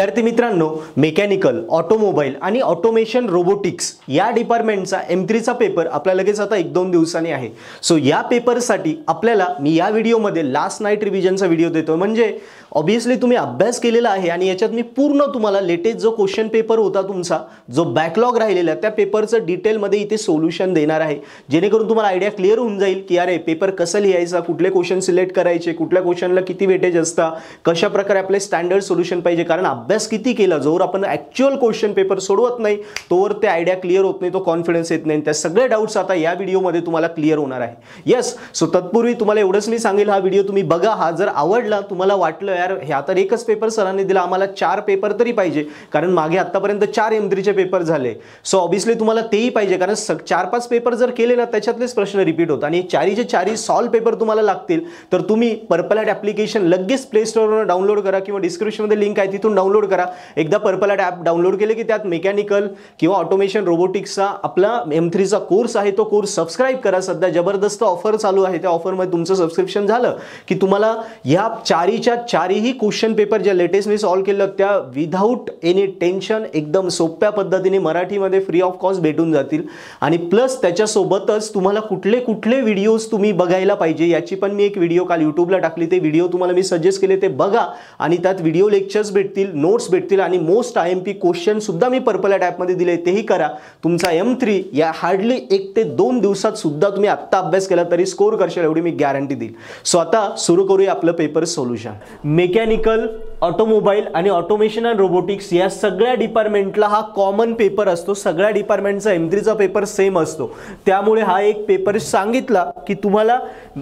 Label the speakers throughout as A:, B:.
A: विद्यार्थी मित्रांनो, mechanical, automobile आणि ऑटोमेशन रोबोटिक्स या डिपार्टमेंटचा M3 चा पेपर आपल्या लगेच आता 1-2 दिवसांनी आहे. सो या पेपरसाठी आपल्याला मी या व्हिडिओमध्ये लास्ट नाईट रिव्हिजनचा व्हिडिओ देतो. म्हणजे ऑब्वियसली तुम्ही अभ्यास केलेला आहे आणि याच्यात मी पूर्ण तुम्हाला लेटेस्ट जो क्वेश्चन पेपर होता तुमचा जो बॅकलॉग राहिलेला त्या पेपरचं डिटेलमध्ये इथे सोल्युशन देणार आहे, जेणेकरून तुम्हाला आयडिया क्लिअर होऊन जाईल की अरे पेपर कसं लिहायचा, कुठले क्वेश्चन सिलेक्ट करायचे, कुठल्या क्वेश्चनला किती वेटेज असतं, कशा प्रकारे आपले स्टँडर्ड सोल्युशन पाहिजे. कारण अभ्यास किती केला जोवर आपण ॲक्च्युअल क्वेश्चन पेपर सोडवत नाही तोवर ते आयडिया क्लिअर होत नाही, तो कॉन्फिडन्स येत नाही. त्या सगळे डाऊट्स आता या व्हिडिओमध्ये तुम्हाला क्लिअर होणार आहे. येस, सो तत्पूर्वी तुम्हाला एवढंच मी सांगेल, हा व्हिडिओ तुम्ही बघा. हा जर आवडला, तुम्हाला वाटलं यार हे आता एकच पेपर सरांनी दिला, आम्हाला 4 पेपर तरी पाहिजे, कारण मागे आतापर्यंत 4 M3 चे पेपर झाले. सो ऑब्वियसली तुम्हाला तेही पाहिजे, कारण 4-5 पेपर जर केले ना त्याच्यातलेच प्रश्न रिपीट होतात आणि 4चे 4 सॉल्व पेपर तुम्हाला लागतील. तर तुम्ही पर्पल ॲट ॲप्लिकेशन लगेच प्ले स्टोअरवरून डाउनलोड करा किंवा डिस्क्रिप्शनमध्ये लिंक आहे तिथून डाउनलोड करा. एकदा पर्पल ॲट ॲप डाउनलोड केले की त्यात मेकॅनिकल किंवा ऑटोमेशन रोबोटिक्सचा आपला M3 चा कोर्स आहे, तो कोर्स सबस्क्राईब करा. सध्या जबरदस्त ऑफर चालू आहे, त्या ऑफरमध्ये तुमचं सबस्क्रिप्शन झालं की तुम्हाला या 4च्या 4ही क्वेश्चन पेपर ज्या लेटेस्ट मी सॉल्व केलं त्या विदाऊट एनी टेन्शन एकदम सोप्या पद्धतीने मराठीमध्ये फ्री ऑफ कॉस्ट भेटून जातील. आणि प्लस त्याच्यासोबतच तुम्हाला कुठले कुठले व्हिडिओज तुम्ही बघायला पाहिजे याची पण मी एक व्हिडिओ काल यूट्यूबला टाकली. ते व्हिडिओ तुम्हाला मी सजेस्ट केले, ते बघा. आणि त्यात व्हिडिओ लेक्चर्स भेटतील, नोट्स भेटतील आणि मोस्ट IMP क्वेश्चन सुद्धा मी पर्पल ॲट ॲपमध्ये दिले, तेही करा. तुमचा M3 या हार्डली 1 ते 2 दिवसात सुद्धा तुम्ही आत्ता अभ्यास केला तरी स्कोर करशाल, एवढी मी गॅरंटी देईल. सो आता सुरू करूया आपलं पेपर सोल्युशन. मेकॅनिकल, ऑटोमोबाईल आणि ऑटोमेशन अँड रोबोटिक्स या सगळ्या डिपार्टमेंटला हा कॉमन पेपर असतो. सगळ्या डिपार्टमेंटचा M3 चा पेपर सेम असतो. त्यामुळे हा एक पेपर सांगितला की तुम्हाला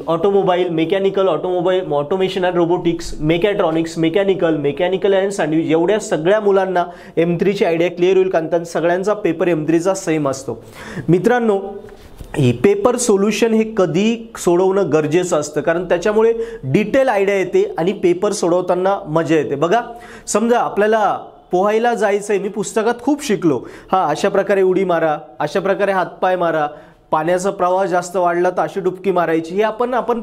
A: automobile, mechanical, automobile, automation and robotics, mechatronics, mechanical and sandwich एवढ्या सगळ्या मुलांना M3 ची आयडिया क्लिअर होईल, कारण सगळ्यांचा पेपर M3 चा सेम असतो. मित्रांनो, हे पेपर सोल्युशन हे कधी सोडवणं गरजेचं असतं, कारण त्याच्यामुळे डिटेल आयडिया येते आणि पेपर सोडवताना मजा येते. बघा, समजा आपल्याला पोहायला जायचंय, मी पुस्तकात खूप शिकलो, अशा प्रकारे उडी मारा, अशा प्रकारे हातपाय मारा, पाण्याचा प्रवाह जास्त वाढला तर अशी डुबकी मारायची. हे आपण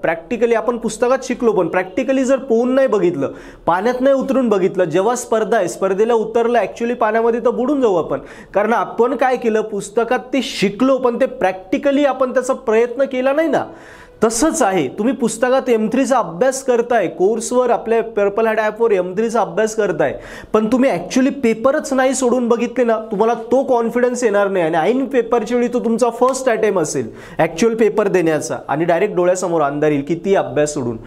A: प्रॅक्टिकली आपण पुस्तकात शिकलो, पण प्रॅक्टिकली जर पोहून नाही बघितलं, पाण्यात नाही उतरून बघितलं, जेव्हा स्पर्धा आहे स्पर्धेला उतरलं ॲक्च्युली पाण्यामध्ये तर बुडून जाऊ आपण. कारण आपण काय केलं, पुस्तकात ते शिकलो पण ते प्रॅक्टिकली आपण त्याचा प्रयत्न केला नाही ना. तसंच आहे, तुम्ही पुस्तकात M3 चा अभ्यास करताय, कोर्सवर आपल्या पर्पल ॲट ॲपवर M3 चा अभ्यास करताय, पण तुम्ही ॲक्च्युली पेपरच नाही सोडून बघितले ना, तुम्हाला तो कॉन्फिडन्स येणार नाही. आणि ऐन पेपरच्या वेळी तो तुमचा फर्स्ट अटेम्प्ट असेल ॲक्च्युअल पेपर देण्याचा आणि डायरेक्ट डोळ्यासमोर अंधार येईल किती अभ्यास सोडून.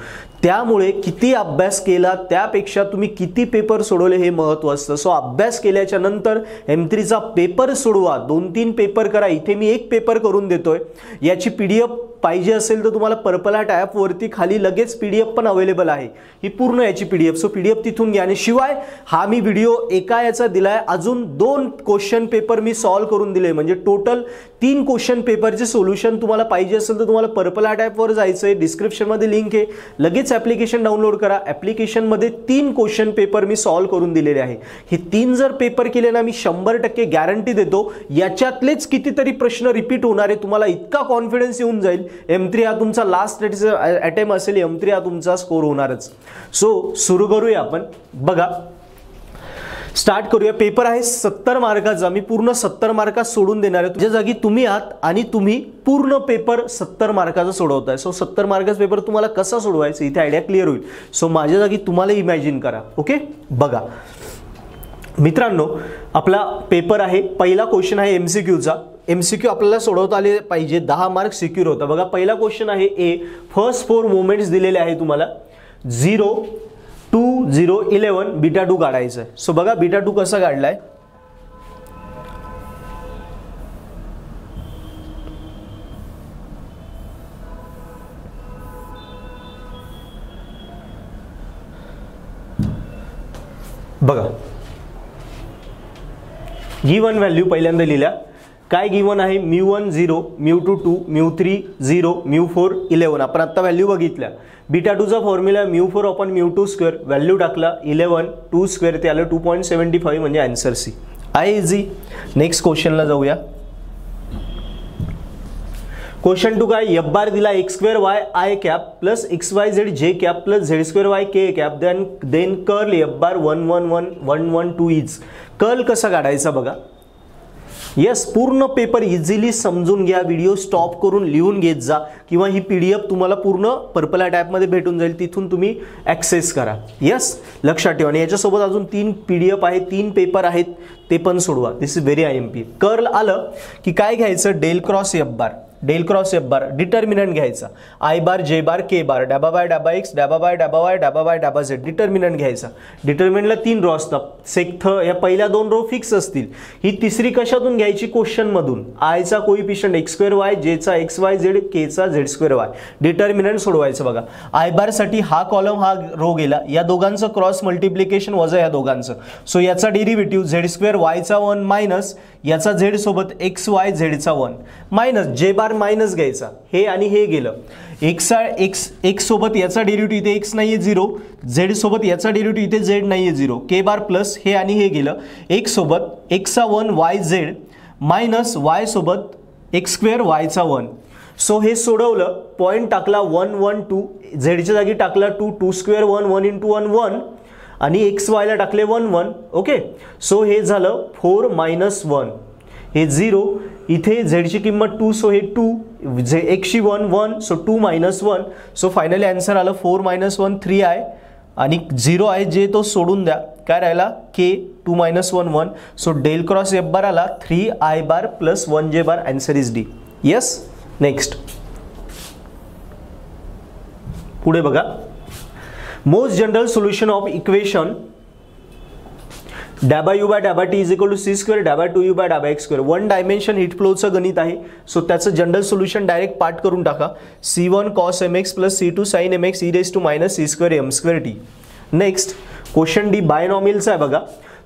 A: त्यामुळे किती अभ्यास केला त्यापेक्षा तुम्ही किती पेपर सोडवले हे महत्त्व असतं. सो अभ्यास केल्याच्या नंतर M3 चा पेपर सोडवा, 2-3 पेपर करा. इथे मी 1 पेपर करून देतोय. याची PDF पाहिजे असेल तर तुम्हाला पर्पल ॲट ॲपवरती खाली लगेच PDF पण अवेलेबल आहे, ही पूर्ण याची PDF. सो PDF तिथून घ्या. आणि शिवाय हा मी व्हिडिओ एका याचा दिलाय, अजून 2 क्वेश्चन पेपर मी सॉल्व करून दिले, म्हणजे टोटल 3 क्वेश्चन पेपरचे सोल्युशन तुम्हाला पाहिजे असेल तर तुम्हाला पर्पल ॲट ॲपवर जायचंय, डिस्क्रिप्शनमध्ये लिंक आहे, लगेच ॲप्लिकेशन डाउनलोड करा. ॲप्लिकेशनमध्ये 3 क्वेश्चन पेपर मी सॉल्व करून दिलेले आहे. हे 3 जर पेपर केले ना, मी 100% गॅरंटी देतो याच्यातलेच कितीतरी प्रश्न रिपीट होणार आहे. तुम्हाला इतका कॉन्फिडन्स येऊन जाईल M3 हा तुमचा लास्ट अटेम्प्ट असेल, M3 हा तुमचा स्कोर होणारच. सो सुरू करूया आपण. बघा, स्टार्ट करूया. पेपर आहे 70 मार्काचा, मी पूर्ण 70 मार्कात सोडून देणार आहे. तुझ्या जागी तुम्ही आहात आणि तुम्ही पूर्ण पेपर 70 मार्काचा सोडवताय. सो 70 मार्काचा पेपर तुम्हाला कसा सोडवायचा इथे आयडिया क्लिअर होईल. सो माझ्या जागी तुम्हाला इमॅजिन करा. ओके, बघा मित्रांनो, आपला पेपर आहे. पहिला क्वेश्चन आहे MCQचा. MCQ आपल्याला सोडवता आले पाहिजे, 10 मार्क सिक्युअर होता. बघा, पहिला क्वेश्चन आहे A. फर्स्ट 4 मोमेंट्स दिलेले आहे तुम्हाला, 0, 2, 0, 11, β2 काढायचं आहे. सो बघा β2 कसा काढलाय. बघा, गिवन व्हॅल्यू पहिल्यांदा लिहिल्या. काय गिवन आहे, μ1 0, μ2 2, μ3 0, μ4 11. आपण आता व्हॅल्यू बघितल्या. β2 चा फॉर्म्युला μ4/μ2 स्क्वेअर, व्हॅल्यू टाकला 11, 2 स्क्वेअर ते आलं 2.75, म्हणजे आन्सर C आहे. इझी. नेक्स्ट क्वेश्चनला जाऊया. क्वेश्चन 2 काय, एफ बार दिला X square Y I cap plus X Y Z J cap plus Z square Y K cap then curl F bar 1 1 1 1 1 2 is. Curl कसा काढायचा बघा. येस, पूर्ण paper easily समजून घ्या, व्हिडिओ स्टॉप करून लिहून घेत जा, किंवा ही PDF तुम्हाला पूर्ण पर्पल टॅबमध्ये भेटून जाईल, तिथून तुम्ही ॲक्सेस करा. येस, लक्षात ठेवा. आणि याच्यासोबत अजून 3 PDF आहेत, 3 पेपर आहेत, ते पण सोडवा. This is very IMP. Curl आलं की काय घ्यायचं, del cross F bar, del cross F bar, determinant घ्यायचा, I bar J bar K bar, डॅबा बाय डॅबा एक्स, डॅबा बाय डॅबा वाय, डॅबा बाय डॅबा झेड. डिटर्मिनंट घ्यायचा. डिटर्मिनंटला 3 रो असतात, सेक्थ या पहिल्या 2 रो फिक्स असतील. ही तिसरी कशातून घ्यायची, क्वेश्चन मधून. आयचा कोइफिशियंट एक्स स्क्वेअर वाय, जेचा एक्स वाय झेड, केचा झेड स्क्वेअर वाय. डिटर्मिनंट सोडवायचं बघा. आय बार साठी हा कॉलम हा रो गेला, या दोघांचं क्रॉस मल्टिप्लिकेशन वजा या दोघांचं. सो याचा डेरिव्हेटिव्ह झेड स्क्वेअर वायचा 1 मायनस याचा झेड सोबत एक्स वाय झेडचा 1 मायनस जे बार मायनस घ्यायचा, हे आणि हे गेलं. एक्स सोबत याचा डेरिव्हेटिव्ह इथे एक्स नाहीये 0, झेड सोबत याचा डेरिव्हेटिव्ह इथे झेड नाहीये 0, के बार प्लस हे आणि हे गेलं. एक्स सोबत एक्सचा 1 वाय झेड मायनस वाय सोबत एक्स स्क्वेअर वायचा 1. सो हे सोडवलं, पॉईंट टाकला 1 1 2, झेडच्या जागी टाकला 2 2 स्क्वेअर 1 1 इंटू 1 1 आणि एक्स वायला टाकले 1 1. ओके, सो हे झालं 4 मायनस 1, हे 0, इथे झेडची किंमत 2, सो हे 2, एक्सची 1 1, so 2 minus 1. So finally answer आलं 4 मायनस 1 3 आहे, आणि 0 आहे जे तो सोडून द्या, काय राहिला K 2 minus 1 1. So del cross F bar आला 3 I bar plus 1 J bar. Answer is D. Yes, next पुढे बघा. Most general solution of equation डॅबा यू बाय डॅबा T is equal to C square डॅबा 2u बाय डॅबा X square. 1 dimension heat फ्लोचं गणित आहे. सो त्याचं जनरल सोल्युशन डायरेक्ट पार्ट करून टाका. C1 cos mx plus C2 sin mx e raise to minus C square m square T. Next question D बायनॉमियलचा आहे बघा.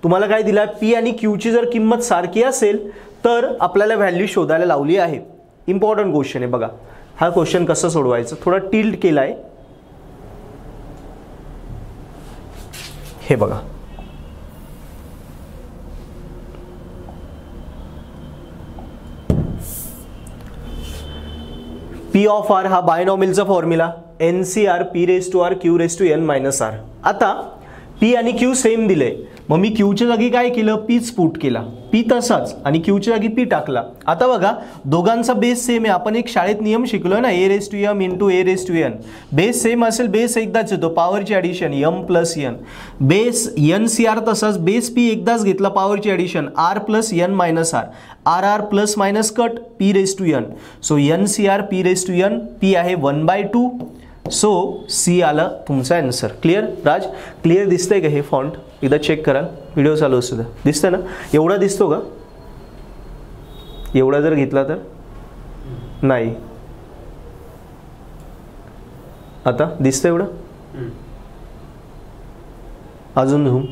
A: तुम्हाला काय दिला, P आणि Q ची जर किंमत सारखी असेल तर आपल्याला व्हॅल्यू शोधायला लावली आहे. इम्पॉर्टंट क्वेश्चन आहे बघा. हा क्वेश्चन कसं सोडवायचं, थोडा टिल्ट केला आहे, हे बघा. P ऑफ आर हा बायनॉमियलचा formula, NCR P raise to R Q raise to N minus R. आता P आणि Q सेम दिले, मग मी Q च्या जागी काय केलं, Pच पुट केला, P तसाच आणि Q च्या जागी P टाकला. आता बघा दोघांचा बेस सेम आहे. आपण एक शाळेत नियम शिकलोय ना, A raise to M into A raise to N. Base same असेल, बेस एकदाच येतो, पॉवरची addition M plus N. Base NCR तसाच, बेस P एकदाच घेतला, पॉवरची addition R plus N minus R. RR plus minus cut P raise to N. So NCR P raise to N, P आहे 1/2. So C आला तुमचा answer. Clear राज, clear दिसतंय का हे फॉन्ट, एकदा चेक कराल, व्हिडिओ चालू असतो दिसतंय ना, एवढा दिसतो का, एवढा जर घेतला तर नाही, आता दिसतंय एवढं, अजून झूम,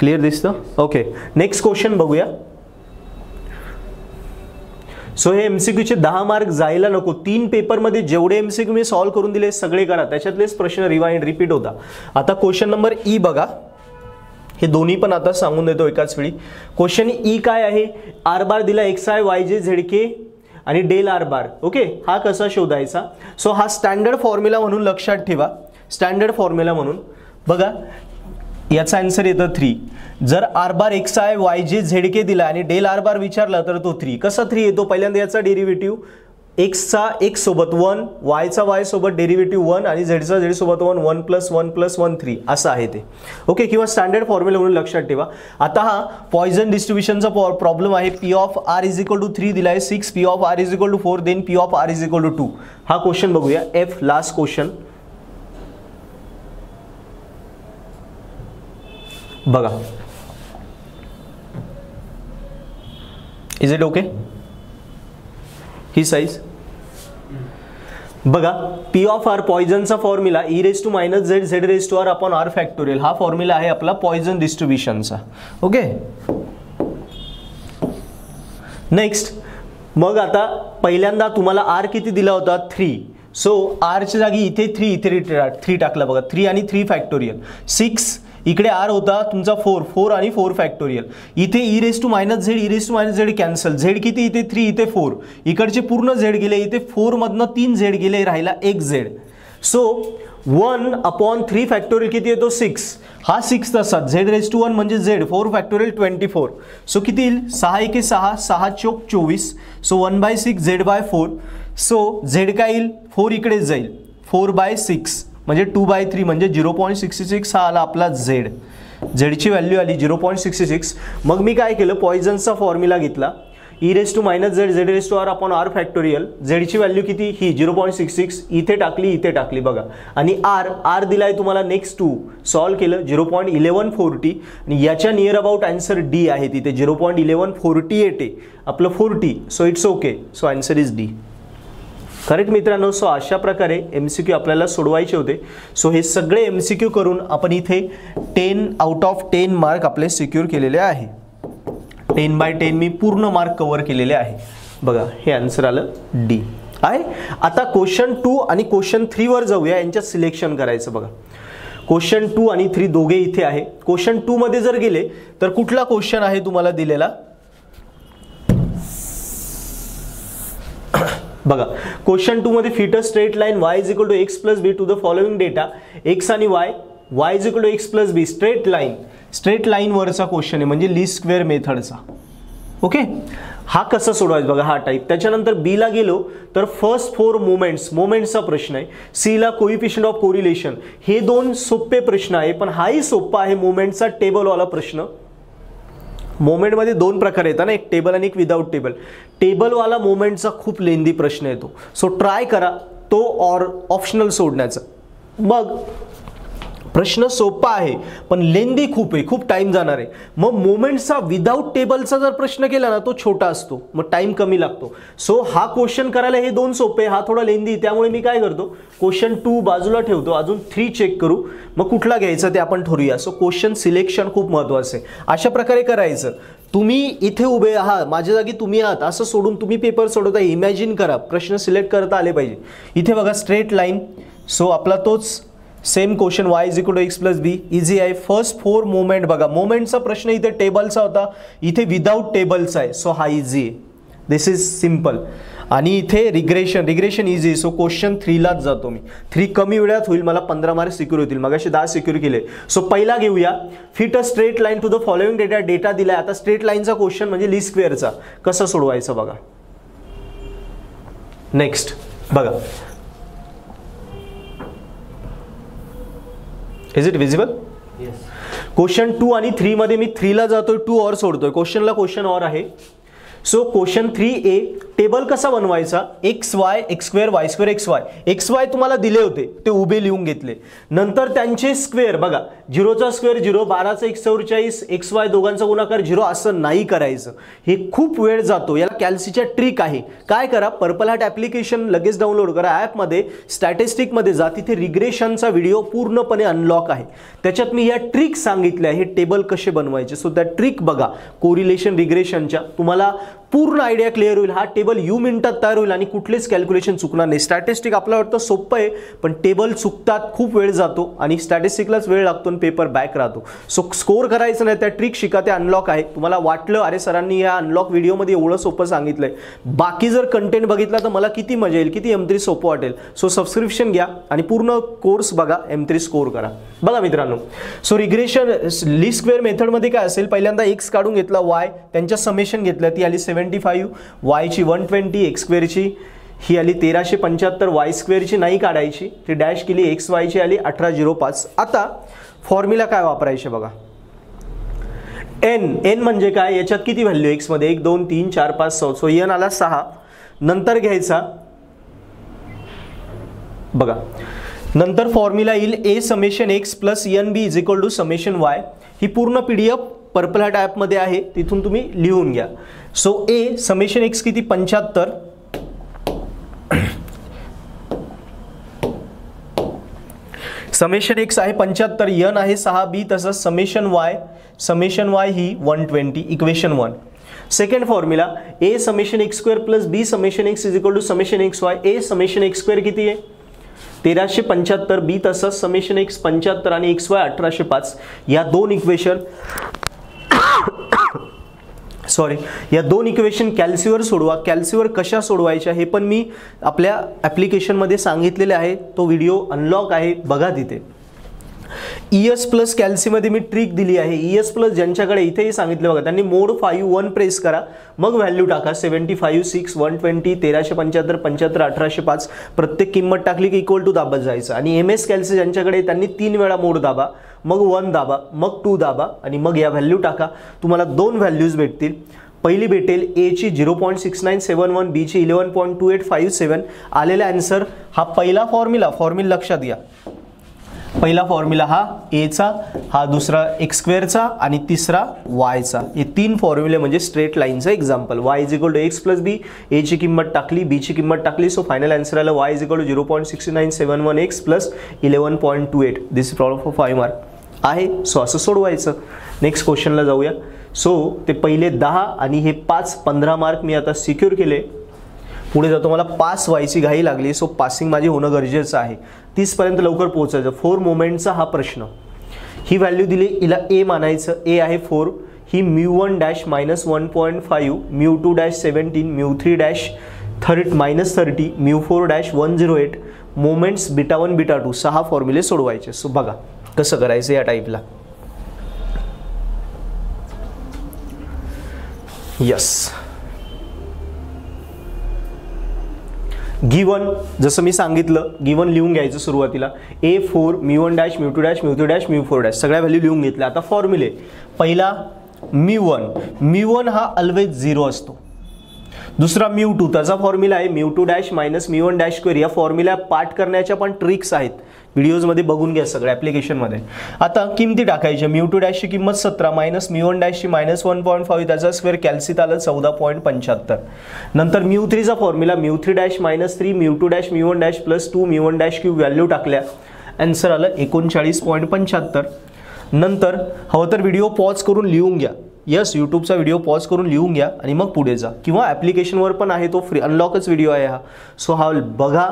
A: क्लिअर दिसतं. ओके, नेक्स्ट क्वेश्चन बघूया. सो हे MCQ चे 10 मार्क जायला नको. 3 पेपरमध्ये जेवढे MCQ मी सॉल्व्ह करून दिले सगळे करा, त्याच्यातलेच प्रश्न रिवाइंड रिपीट होता. आता क्वेश्चन नंबर ई बघा. हे दोन्ही पण आता सांगून देतो एकाच वेळी. क्वेश्चन ई काय आहे, आर बार दिला XI YJ ZK आणि डेल आर बार. ओके, हा कसा शोधायचा. सो हा स्टँडर्ड फॉर्म्युला म्हणून लक्षात ठेवा. स्टँडर्ड फॉर्म्युला म्हणून बघा, याचा आन्सर येतं 3. जर R bar XI YJ ZK दिला आणि डेल आर बार विचारला तर तो 3. कसा 3 येतो, पहिल्यांदा याचा डेरिव्हेटिव्ह एक्सचा एक्स सोबत 1, वायचा वाय सोबत डेरिव्हेटिव्ह 1 आणि झेडचा झेड सोबत 1, 1 प्लस 1 प्लस 1 3 असं आहे ते. ओके, किंवा स्टँडर्ड फॉर्म्युला म्हणून लक्षात ठेवा. आता हा पॉइझन डिस्ट्रीब्युशनचा प्रॉब्लेम आहे. P of R is equal to 3 दिला आहे, 6 P of R is equal to 4, then P of R is equal to 2. हा क्वेश्चन बघूया. F लास्ट क्वेश्चन बघा. इज इट ओके, ही साईज बघा. P ऑफ आर पॉइझनचा formula E raise to minus Z Z raise to R upon R factorial. हा formula आहे आपला poison डिस्ट्रीब्युशनचा. Okay, next मग आता पहिल्यांदा तुम्हाला आर किती दिला होता 3. सो आरच्या जागी इथे 3 इथे 3 टाकला बघा. 3 आणि 3 फॅक्टोरियल 6 इकडे आर होता तुमचा 4 आणि 4 फॅक्टोरियल, इथे e raise to minus Z cancel, Z किती इथे 3 इथे 4, इकडचे पूर्ण झेड गेले, इथे 4 मधनं 3 झेड गेले, राहिला 1 झेड. सो 1/3 फॅक्टोरियल किती येतो 6, हा 6 तसाच, झेड रेज टू 1 म्हणजे झेड, 4 फॅक्टोरियल 24. सो किती येईल 6 1 6, 6 चोक 24. So 1/6 z/4. सो झेड काय येईल 4 इकडे जाईल, 4/6 म्हणजे 2/3 म्हणजे 0.66 हा आला आपला झेड. झेडची व्हॅल्यू आली 0.66. मग मी काय केलं, पॉइझनचा फॉर्म्युला घेतला, e raise to minus Z Z raise to R upon R factorial, झेडची व्हॅल्यू किती ही 0.66, इथे टाकली बघा, आणि आर दिलाय तुम्हाला नेक्स्ट 2 सॉल्व केलं 0.1140, आणि याच्या नियर अबाउट आन्सर डी आहे, तिथे 0.1148 आहे आपलं 40. So it's okay, so answer is D. Correct मित्रांनो. सो अशा प्रकारे MCQ आपल्याला सोडवायचे होते. सो हे सगळे MCQ करून आपण इथे 10 आउट ऑफ 10 मार्क आपले सिक्युअर केलेले आहे. 10/10 मी पूर्ण मार्क कव्हर केलेले आहे. बघा हे आन्सर आलं डी आहे. आता क्वेश्चन 2 आणि क्वेश्चन 3 वर जाऊया, यांच्यात सिलेक्शन करायचं. बघा क्वेश्चन 2 आणि 3 दोघे इथे आहे. क्वेश्चन 2 मध्ये जर गेले तर कुठला क्वेश्चन आहे तुम्हाला दिलेला, बघा क्वेश्चन 2 मध्ये fit a straight line y is equal to x plus B to the following data x आणि y is equal to x plus B. Straight line वरचा क्वेश्चन आहे, म्हणजे लीस्ट स्क्वेअर मेथडचा. ओके, हा कसा सोडवायचा बघा, हा टाईप. त्याच्यानंतर बी ला गेलो तर फर्स्ट 4 मोमेंट्सचा प्रश्न आहे. सी ला कोइफिशियंट ऑफ कोरिलेशन, हे 2 सोपे प्रश्न आहे, पण हाही सोपा आहे मोमेंटचा टेबलवाला प्रश्न. मोमेंट मध्ये 2 प्रकार येतात ना, एक टेबल आणि एक विदाउट टेबल. टेबलवाला मोमेंटचा खूप लेंदी प्रश्न येतो. सो ट्राय करा तो और ऑप्शनल सोडण्याचा. मग प्रश्न सोपा आहे पण लेंदी खूप आहे, खूप टाइम जाणार आहे. मग मोमेंटचा विदाउट टेबलचा जर प्रश्न केला ना तो छोटा असतो, मग टाइम कमी लागतो. सो हा क्वेश्चन करायला हे 2 सोपे, हा थोडा लेंदी, त्यामुळे मी काय करतो क्वेश्चन 2 बाजूला ठेवतो, अजून 3 चेक करू, मग कुठला घ्यायचा ते आपण ठरवूया. सो क्वेश्चन सिलेक्शन खूप महत्त्वाचं आहे. अशा प्रकारे करायचं. तुम्ही इथे उभे आहात, माझ्या जागी तुम्ही आहात, असं सोडून तुम्ही पेपर सोडवता, इमॅजिन करा, प्रश्न सिलेक्ट करता आले पाहिजे. इथे बघा स्ट्रेट लाईन, सो आपला तोच same question y is equal to x plus B. Easy आहे. फर्स्ट 4 मोमेंट बघा, मोमेंटचा प्रश्न इथे टेबलचा होता, इथे विदाउट टेबलचा आहे. सो हा इझी आहे, दिस इज सिम्पल. आणि इथे रिग्रेशन इझी. सो क्वेश्चन 3 लाच जातो मी. 3 कमी वेळात होईल, मला 15 मार्क सिक्युअर होतील, मगाशी 10 सिक्युअर केले. सो पहिला घेऊया, fit a straight line to the following data दिलाय. आता स्ट्रेट लाईनचा क्वेश्चन म्हणजे लीस्ट स्क्वेअरचा, कसं सोडवायचं बघा. नेक्स्ट बघा, इज इट विजिबल? क्वेश्चन 2 आणि 3 मध्ये मी 3 ला जातोय, 2 और सोडतोय. क्वेश्चनला क्वेश्चन और आहे. सो क्वेश्चन 3A, टेबल कसा बनवायचा, x Y x square Y square x Y तुम्हाला दिले होते, ते उभे लिहून घेतले. नंतर त्यांचे स्क्वेअर बघा, 0चा स्क्वेअर 0, 12चा 144, एक्स वाय दोघांचा गुणाकार 0, असं नाही करायचं. हे खूप वेळ जातो. याला कॅल्सीच्या ट्रिक आहे. काय करा, पर्पल हॅट ॲप्लिकेशन लगेच डाउनलोड करा. ॲपमध्ये स्टॅटिस्टिकमध्ये जा, तिथे रिग्रेशनचा व्हिडिओ पूर्णपणे अनलॉक आहे. त्याच्यात मी या ट्रिक सांगितल्या, हे टेबल कसे बनवायचे. सो त्या ट्रिक बघा, कोरिलेशन रिग्रेशनच्या, तुम्हाला पूर्ण आयडिया क्लिअर होईल. हा टेबल मिनिटात तयार होईल आणि कुठलेच कॅल्क्युलेशन चुकणार नाही. स्टॅटिस्टिक आपल्याला वाटतं सोपं आहे, पण टेबल चुकतात, खूप वेळ जातो आणि स्टॅटिस्टिकलाच वेळ लागतो आणि पेपर बॅक राहतो. सो स्कोर करायचं नाही, त्या ट्रिक शिका, ते अनलॉक आहे. तुम्हाला वाटलं अरे सरांनी या अनलॉक व्हिडिओमध्ये एवढं सोपं सांगितलंय, बाकी जर कंटेंट बघितला तर मला किती मजा येईल, किती M3 सोपं वाटेल. सो सबस्क्रिप्शन घ्या आणि पूर्ण कोर्स बघा, M3 स्कोर करा. बघा मित्रांनो, सो रिग्रेशन लीस्ट स्क्वेअर मेथडमध्ये काय असेल, पहिल्यांदा एक्स काढून घेतला, वाय त्यांच्या समेशन घेतल्या, ती आली 75, वायची 120, एक्स स्क्वेअरची ही आली 1375, वाय स्क्वेअरची नाही काढायची, ती डॅश केली, एक्स वायची आली 1805. आता फॉर्म्युला काय वापरायचे बघा, एन म्हणजे काय, याच्यात किती व्हॅल्यू एक्स मध्ये 1 2 3 4 5 6, सो एन आला 6. नंतर घ्यायचा बघा, नंतर फॉर्म्युला येईल A summation X plus N B is equal to summation Y. ही पूर्ण PDF पर्पल हॅट ॲपमध्ये आहे, तिथून तुम्ही लिहून घ्या. सो ए समेशन एक्स किती 75, समेशन एक्स आहे 75, एन आहे 6, बी तसंच समेशन वाय ही 120, equation 1. Second formula A summation X square plus B summation X is equal to summation X Y. A summation X square किती आहे 1375 बी तसंच समेशन एक्स 75 आणि x Y 1805 या दोन इक्वेशन या दोन इक्वेशन कॅल्सीवर सोडवा. कॅल्सीवर कशा सोडवायच्या हे पण मी आपल्या ॲप्लिकेशनमध्ये सांगितलेले आहे. तो व्हिडिओ अनलॉक आहे, बघा तिथे. ES प्लस कॅल्सीमध्ये मी ट्रिक दिली आहे. ES प्लस ज्यांच्याकडे इथेही सांगितलं बघा, त्यांनी मोड 5 1 प्रेस करा, मग व्हॅल्यू टाका. 75 6 120 1375 75 1805 प्रत्येक किंमत टाकली की इक्वल टू दाबत जायचं. आणि MS कॅल्सी ज्यांच्याकडे त्यांनी 3 वेळा मोड दाबा, मग 1 दाबा, मग 2 दाबा आणि मग या व्हॅल्यू टाका. तुम्हाला दोन व्हॅल्यूज भेटतील. पहिली भेटेल A ची 0.6971, B ची 11.2857. आलेला आन्सर हा पहिला फॉर्म्युला लक्षात घ्या. पहिला फॉर्म्युला हा A चा, हा दुसरा x स्क्वेअरचा आणि तिसरा y चा. हे तीन फॉर्म्युले म्हणजे स्ट्रेट लाईनचं example. y is equal to X plus B. A ची किंमत टाकली, B ची किंमत टाकली, सो फायनल आन्सर आला y is equal to 0.6971 x plus 11.28. This is problem for 5 mark आहे. सो असं सोडवायचं. नेक्स्ट क्वेश्चनला जाऊया. सो ते पहिले 10 आणि हे 5 15 मार्क मी आता सिक्युअर केले. पुढे जातो, मला पास व्हायची घाई लागली, सो पासिंग माझी होणं गरजेचं आहे. 30 पर्यंत लवकर पोहोचायचं. 4 मोमेंटचा हा प्रश्न. ही व्हॅल्यू दिली, हिला A मानायचं. A आहे 4. ही μ1 dash -1.5, μ2 dash 17, μ3 dash -30, μ4 dash 108. Moments β1 β2 6 फॉर्म्युले सोडवायचे. सो बघा कसं करायचं या टाईपला. यस, गिवन जसं मी सांगितलं, गिवन लिहून घ्यायचं सुरुवातीला. A4 μ1 dash μ2 dash μ3 dash μ4 dash सगळ्या व्हॅल्यू लिहून घेतल्या. आता फॉर्म्युले. पहिला μ1 हा ऑलवेज 0 असतो. दुसरा μ2, त्याचा फॉर्म्युला आहे μ2 डॅश मायनस μ1 डॅश स्क्वेअर. या फॉर्म्युला पाठ करण्याच्या पण ट्रिक्स आहेत, व्हिडिओजमध्ये बघून घ्या सगळ्या ॲप्लिकेशनमध्ये. आता किमती टाकायच्या. μ2 डॅशची किंमत 17 मायनस μ1 डॅशची -1.5, त्याचा स्क्वेअर कॅल्सीत आलं 14.75. नंतर μ3चा formula μ3 dash -3 μ2 dash μ1 dash plus 2 μ1 dash cube. Value टाकल्या, आन्सर आलं 39.75. नंतर हवं तर व्हिडिओ पॉज करून लिहून घ्या. यस, यूट्यूबचा व्हिडिओ पॉज करून लिहून घ्या आणि मग पुढे जा, किंवा ॲप्लिकेशनवर पण आहे, तो फ्री अनलॉकच व्हिडिओ आहे हा. सो हा बघा,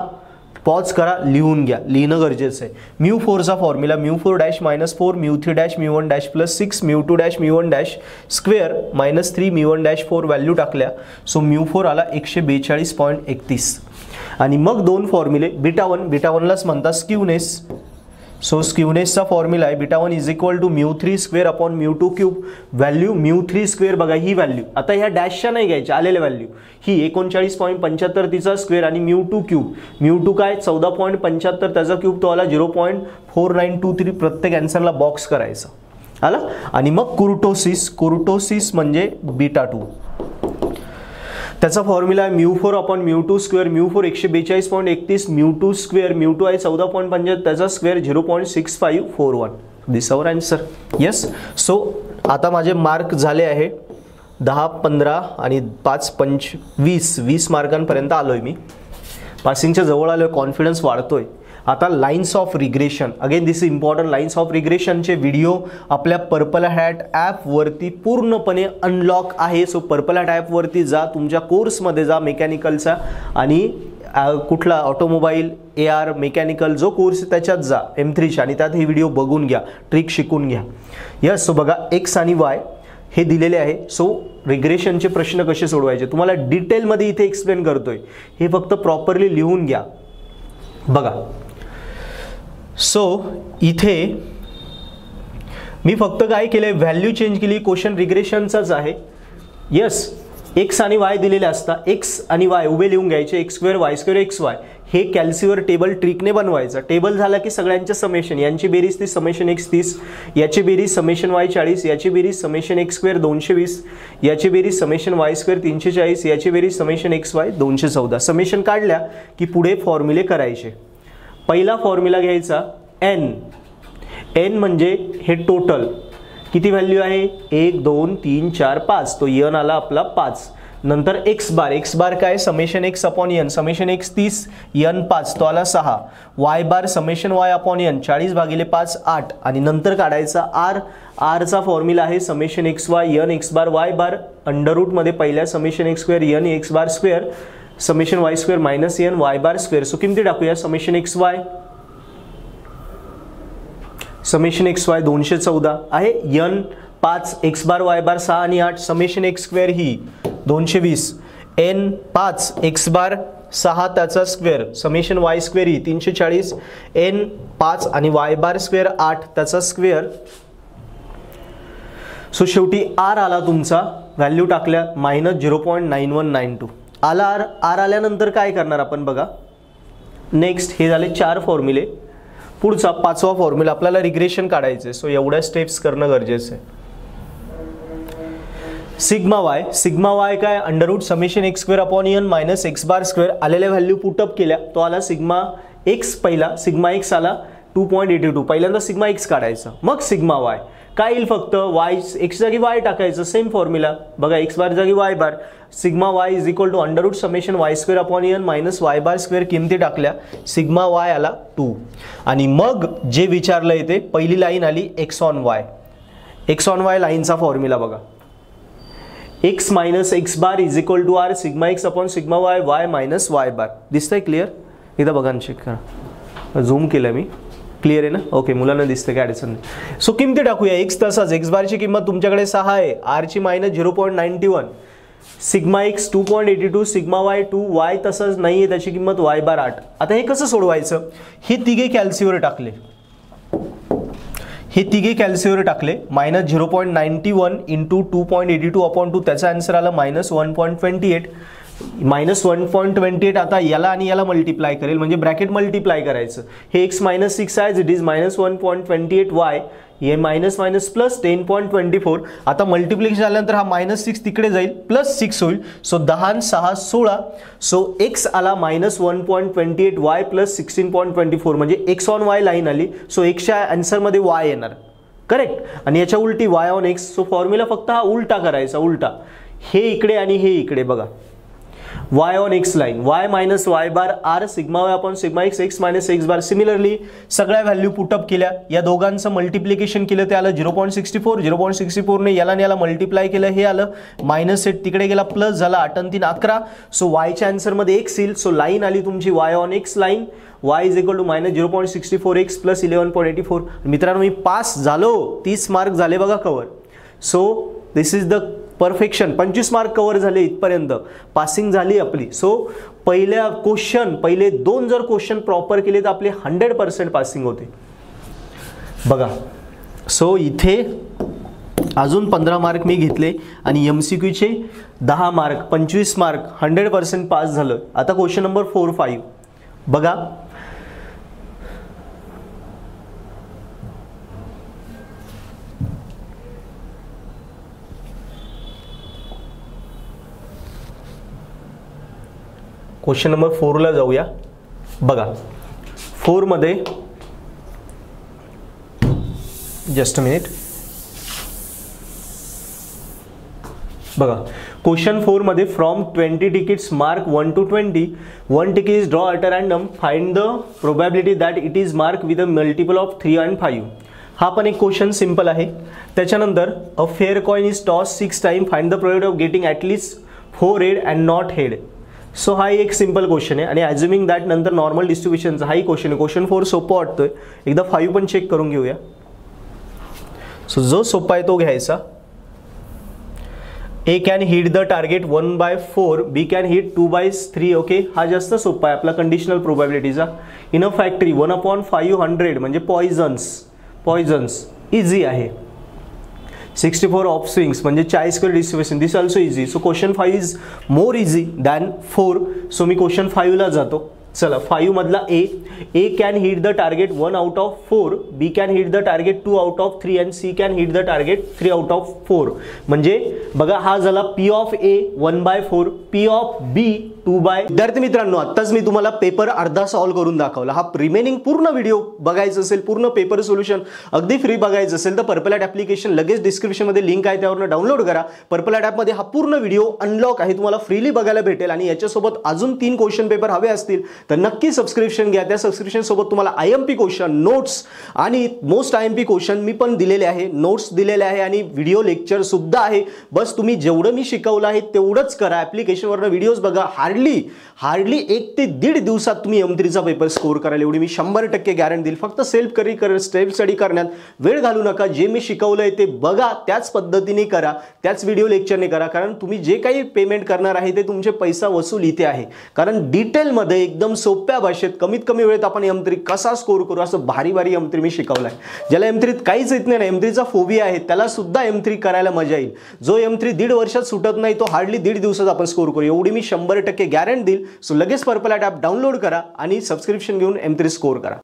A: पॉज करा, लिहून घ्या, लिहिणं गरजेचं आहे. μ4चा formula μ4 dash -4 μ3 dash μ1 dash plus 6 μ2 dash μ1 dash square -3 μ1 dash 4. Value टाकल्या, सो μ4 आला 142.31. आणि मग दोन फॉर्म्युले. β1लाच म्हणतात स्क्यूनेस. सो स्क्यूनेसचा फॉर्म्युला आहे β1 is equal to μ3 square upon μ2 cube. Value μ3 square बघा, ही व्हॅल्यू आता ह्या डॅशच्या नाही घ्यायच्या, आलेल्या व्हॅल्यू. ही 39.75 तिचा स्क्वेअर आणि μ2 क्यूब. μ2 काय 14.75, त्याचा क्यूब तो आला 0.4923. प्रत्येक आन्सरला बॉक्स करायचा आला. आणि मग कुर्टोसिस म्हणजे β2. त्याचा फॉर्म्युला आहे μ4 अपॉन μ2 स्क्वेअर. μ4 142.31, μ2 स्क्वेअर, μ2 आहे 14.75, त्याचा स्क्वेअर 0.6541. दिस आवर आन्सर. यस, सो आता माझे मार्क झाले आहे 10 15 आणि 5 25 20 मार्कांपर्यंत आलोय मी. पासिंगच्या जवळ आलोय, कॉन्फिडन्स वाढतोय. आता lines of regression, again this is important. Lines of रिग्रेशनचे व्हिडिओ आपल्या पर्पल हॅट ॲपवरती पूर्णपणे अनलॉक आहे. सो पर्पल हॅट ॲपवरती जा, तुमच्या कोर्समध्ये जा मेकॅनिकलचा, आणि कुठला ऑटोमोबाईल AR मेकॅनिकल जो कोर्स आहे त्याच्यात जा M3च्या, आणि त्यात हे व्हिडिओ बघून घ्या, ट्रिक शिकून घ्या. यस, सो बघा एक्स आणि वाय हे दिलेले आहे. सो रिग्रेशनचे प्रश्न कसे सोडवायचे तुम्हाला डिटेलमध्ये इथे एक्सप्लेन करतोय. हे फक्त प्रॉपरली लिहून घ्या. बघा, सो इथे मी फक्त काय केलंय, व्हॅल्यू चेंज केली. क्वेश्चन रिग्रेशनचाच आहे. यस, एक्स आणि वाय दिलेले असतात. एक्स आणि वाय उभे लिहून घ्यायचे, x square Y square x Y. हे कॅल्सीवर टेबल ट्रिकने बनवायचं. टेबल झाला की सगळ्यांचे समेशन, यांची बेरीज 30, समेशन एक्स 30, याची बेरीज समेशन वाय 40, याची बेरीज समेशन एक्स स्क्वेअर 220, याची बेरीज समेशन वाय स्क्वेअर 340, याची बेरीज समेशन एक्स वाय 214. समेशन काढल्या की पुढे फॉर्म्युले करायचे. पहिला फॉर्म्युला घ्यायचा n म्हणजे हे टोटल किती व्हॅल्यू आहे, 1 2 3 4 5, तो n आला आपला 5. नंतर एक्स बार काय, summation x upon n, summation x 30 n 5, तो आला 6. वाय बार समेशन वाय अपॉन n 40 भागिले 5 8. आणि नंतर काढायचा r चा फॉर्म्युला आहे summation X Y n X bar Y bar under root मध्ये पहिल्या summation X square n X bar square summation Y square minus N Y bar square. So किमती टाकूया. समेशन एक्स वाय 214 आहे. N 5 X bar Y bar 6 आणि 8. Summation X square ही 220. N 5 X bar 6 त्याचा square. Summation Y square ही 340. N 5 आणि Y bar square 8 त्याचा square. So शेवटी आर आला तुमचा. व्हॅल्यू टाकल्या -0.9192 आला. आर आल्यानंतर काय करणार आपण बघा. नेक्स्ट हे झाले 4 फॉर्म्युले. पुढचा 5वा फॉर्म्युला आपल्याला रिग्रेशन काढायचे. सो एवढ्या स्टेप्स करणं गरजेचं आहे. सिग्मा वाय काय under root summation X square upon N minus X bar square. आलेल्या व्हॅल्यू पुटअप केल्या. तो आला सिग्मा एक्स. पहिला सिग्मा एक्स आला 2.82. पहिल्यांदा सिग्मा एक्स काढायचा, मग सिग्मा वाय. काय येईल फक्त वाय एक्स जागी वाय टाकायचं. सेम फॉर्म्युला बघा. एक्स बार जागी Y bar. Sigma Y is equal to under root summation Y square upon N minus Y bar square. किमती टाकल्या. सिग्मा वाय आला 2. आणि मग जे विचारलं येते पहिली लाईन आली X on Y. X on Y लाईनचा फॉर्म्युला बघा. X minus X bar is equal to R sigma X upon sigma Y Y minus Y bar. दिसतंय क्लिअर. इथं बघा चेक करा. झूम केलं मी. क्लिअर आहे ना. ओके मुलांना दिसतं काय अडचण नाही. सो किमती टाकूया. एक्स तसाच. एक्स बारची किंमत तुमच्याकडे 6 आहे. आरची -0.91. Sigma x 2.82. Sigma Y 2. Y तसंच नाही आहे त्याची किंमत वाय बार 8. आता हे कसं सोडवायचं. हे तिघे कॅल्सीवर टाकले. कॅल्सीवर टाकले. -0.91 इंटू 2.82 अपॉन 2. त्याचा आन्सर आला -1.28. -1.28. आता याला आणि याला मल्टिप्लाय करेल म्हणजे ब्रॅकेट मल्टिप्लाय करायचं. हे x -6 as it is -1.28 y. हे मायनस मायनस प्लस 10.24. आता मल्टिप्लिकेशन झाल्यानंतर हा -6 तिकडे जाईल +6 होईल. सो 10 आणि 6 16. सो x आला -1.28 y प्लस 16.24 म्हणजे x ऑन y लाईन आली. सो एक्सच्या आन्सरमध्ये y येणार. करेक्ट. आणि याच्या उलटी y on x. So formula फक्त हा उलटा करायचा. उलटा हे इकडे आणि हे इकडे बघा. y on x line y minus y bar r sigma y upon sigma x x minus x bar. Similarly सगळ्या व्हॅल्यू पुटअप केल्या. या दोघांचं मल्टिप्लिकेशन केलं ते आलं 0.64. 0.64 ने याला आणि याला मल्टिप्लाय केलं. हे आलं -8 तिकडे गेला प्लस झाला 8 आणि 3 11. सो y च्या आन्सर मध्ये x येईल. सो लाईन आली तुमची y on x line. y is equal to -0.64 x plus 11.84. मित्रांनो मी पास झालो. 30 मार्क झाले बघा cover. So this is the perfection. 25 mark cover झाले. इथपर्यंत पासिंग झाली आपली. सो पहिल्या क्वेश्चन पहिले 2 जर क्वेश्चन प्रॉपर केले तर आपले 100% पासिंग होते बघा. सो इथे अजून 15 मार्क मी घेतले आणि MCQ चे 10 मार्क 25 मार्क 100% पास झालं. आता क्वेश्चन नंबर 4 5 बघा. क्वेश्चन नंबर 4 ला जाऊया बघा. 4 मध्ये जस्ट अ मिनिट बघा. क्वेश्चन 4 मध्ये from 20 tickets mark 1 to 20 1 ticket is draw at a random. Find the probability that it is mark with a multiple of 3 and 5. हा पण एक क्वेश्चन सिंपल आहे. त्याच्यानंतर अ fair coin is toss 6 time. Find the probability of getting at least 4 head and not head. So हा एक simple question आहे आणि ॲज्युमिंग that नंतर नॉर्मल डिस्ट्रीब्युशनचा हाही क्वेश्चन आहे. क्वेश्चन 4 सोपं वाटतोय. एकदा 5 पण चेक करून घेऊया. सो जो सोपा आहे तो घ्यायचा. A can hit the target 1/4. B can hit 2/3. Okay हा जास्त सोपा आहे आपला कंडिशनल प्रोबॅबिलिटीचा. इन अ फॅक्टरी 1/500 म्हणजे पॉइझन्स इझी आहे. 64 ऑफस्विंग्स म्हणजे 40 square distribution. This also easy. So question 5 is more easy than 4. So me question 5 ला जातो. चला 5 मधला A can hit the target 1 out of 4. B can hit the target 2 out of 3 and C can hit the target 3 out of 4. म्हणजे बघा हा झाला P of A 1/4. P of B 2/. विद्यार्थी मित्रांनो आत्ताच मी तुम्हाला पेपर अर्धा सॉल्व करून दाखवला. हा रिमेनिंग पूर्ण व्हिडिओ बघायचं असेल, पूर्ण पेपर सोल्युशन अगदी फ्री बघायचं असेल तर पर्पल ॲट ॲप्लिकेशन लगेच डिस्क्रिप्शनमध्ये लिंक आहे त्यावरून डाउनलोड करा. पर्पल ॲट ॲपमध्ये हा पूर्ण व्हिडिओ अनलॉक आहे तुम्हाला फ्रीली बघायला भेटेल. आणि याच्यासोबत अजून 3 क्वेश्चन पेपर हवे असतील तर नक्की सबस्क्रिप्शन घ्या. त्या सबस्क्रिप्शन सोबत तुम्हाला IMP क्वेश्चन, नोट्स आणि मोस्ट IMP क्वेश्चन मी पण दिलेले आहे, नोट्स दिलेले आहे आणि व्हिडिओ लेक्चर सुद्धा आहे. बस तुम्ही जेवढं मी शिकवलं आहे तेवढंच करा. ॲप्लिकेशनवरनं व्हिडिओज बघा. हार्डली 1 ते 1.5 दिवसात तुम्ही M3चा पेपर स्कोर कराल एवढी मी 100% गॅरंटी देईल। फक्त सेल्फ स्टडी करण्यात वेळ घालू नका। जे मी शिकवलंय ते बघा, त्याच पद्धतीने करा, त्याच व्हिडिओ लेक्चरने करा, कारण तुम्ही जे काही पेमेंट करणार आहे ते तुमचे पैसा वसूल इथे आहे। कारण डिटेलमध्ये एकदम सोप्या भाषेत कमीत कमी वेळेत आपण M3 कसा स्कोर करू असं भारी M3 मी शिकवलाय। ज्याला M3 काहीच येत नाही, M3चा फोबिया आहे, त्याला सुद्धा M3 करायला मजा येईल। जो M3 1.5 वर्षात सुटत नाही तो हार्डली 1.5 दिवसात आपण स्कोर करू एवढी मी 100% गॅरंटी देईल। सो लगेच पर्पल ॲप डाउनलोड करा आणि सबस्क्रिप्शन घेऊन M3 स्कोर करा।